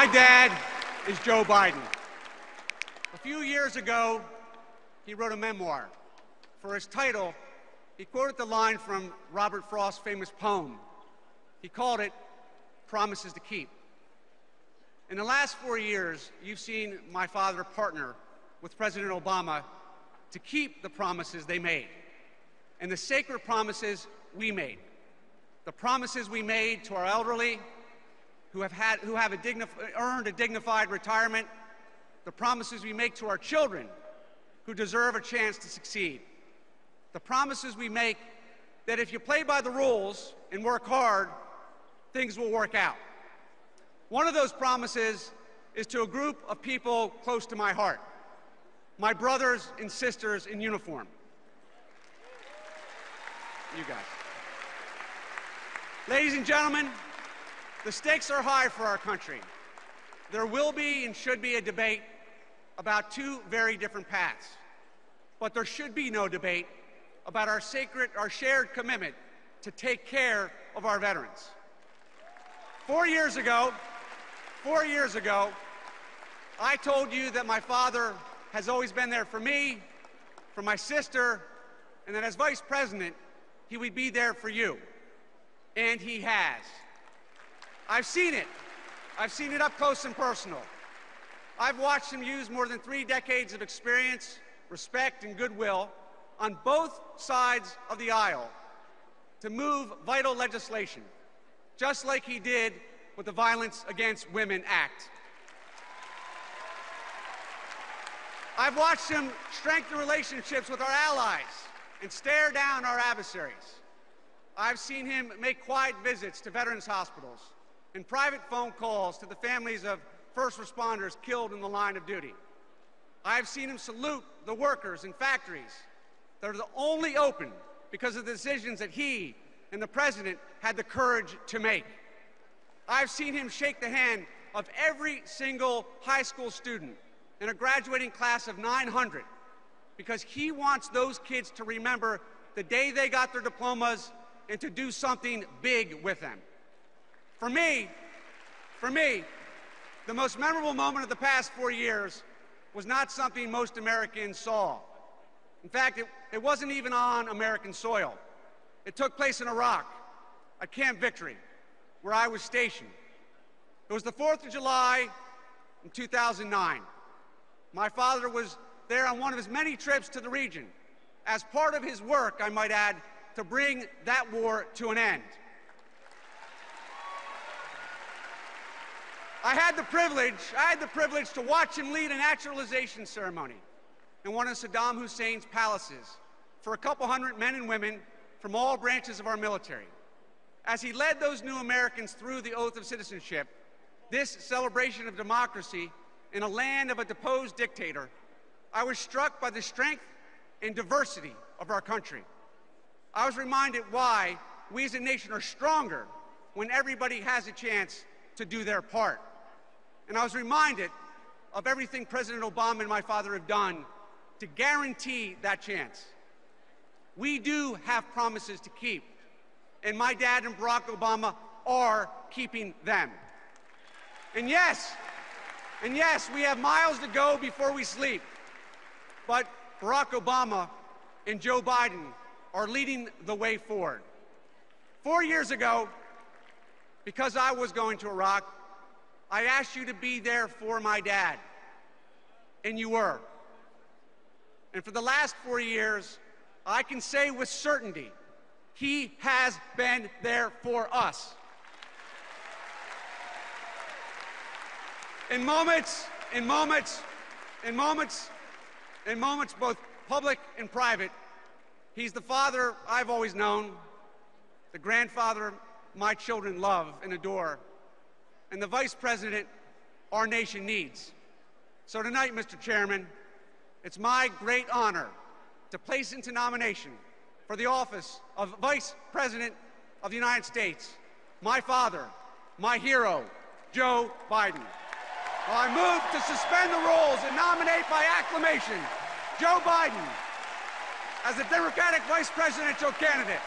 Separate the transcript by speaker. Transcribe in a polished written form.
Speaker 1: My dad is Joe Biden. A few years ago, he wrote a memoir. For his title, he quoted the line from Robert Frost's famous poem. He called it Promises to Keep. In the last 4 years, you've seen my father partner with President Obama to keep the promises they made and the sacred promises we made. The promises we made to our elderly who have earned a dignified retirement, the promises we make to our children who deserve a chance to succeed, the promises we make that if you play by the rules and work hard, things will work out. One of those promises is to a group of people close to my heart, my brothers and sisters in uniform. You guys. Ladies and gentlemen, the stakes are high for our country. There will be and should be a debate about two very different paths. But there should be no debate about our shared commitment to take care of our veterans. 4 years ago, I told you that my father has always been there for me, for my sister, and that as Vice President, he would be there for you. And he has. I've seen it. I've seen it up close and personal. I've watched him use more than 3 decades of experience, respect, and goodwill on both sides of the aisle to move vital legislation, just like he did with the Violence Against Women Act. I've watched him strengthen relationships with our allies and stare down our adversaries. I've seen him make quiet visits to veterans' hospitals and private phone calls to the families of first responders killed in the line of duty. I've seen him salute the workers in factories that are only open because of the decisions that he and the President had the courage to make. I've seen him shake the hand of every single high school student in a graduating class of 900 because he wants those kids to remember the day they got their diplomas and to do something big with them. For me, the most memorable moment of the past 4 years was not something most Americans saw. In fact, it wasn't even on American soil. It took place in Iraq at Camp Victory, where I was stationed. It was the 4th of July in 2009. My father was there on one of his many trips to the region, as part of his work, I might add, to bring that war to an end. I had the privilege to watch him lead a naturalization ceremony in one of Saddam Hussein's palaces for a couple hundred men and women from all branches of our military. As he led those new Americans through the oath of citizenship, this celebration of democracy in a land of a deposed dictator, I was struck by the strength and diversity of our country. I was reminded why we as a nation are stronger when everybody has a chance to do their part. And I was reminded of everything President Obama and my father have done to guarantee that chance. We do have promises to keep, and my dad and Barack Obama are keeping them. And yes, we have miles to go before we sleep, but Barack Obama and Joe Biden are leading the way forward. 4 years ago, because I was going to Iraq, I asked you to be there for my dad, and you were. And for the last 4 years, I can say with certainty, he has been there for us. In moments, both public and private, he's the father I've always known, the grandfather my children love and adore, and the vice president our nation needs. So tonight, Mr. Chairman, it's my great honor to place into nomination for the office of Vice President of the United States, my father, my hero, Joe Biden. I move to suspend the rules and nominate by acclamation Joe Biden as the Democratic vice presidential candidate.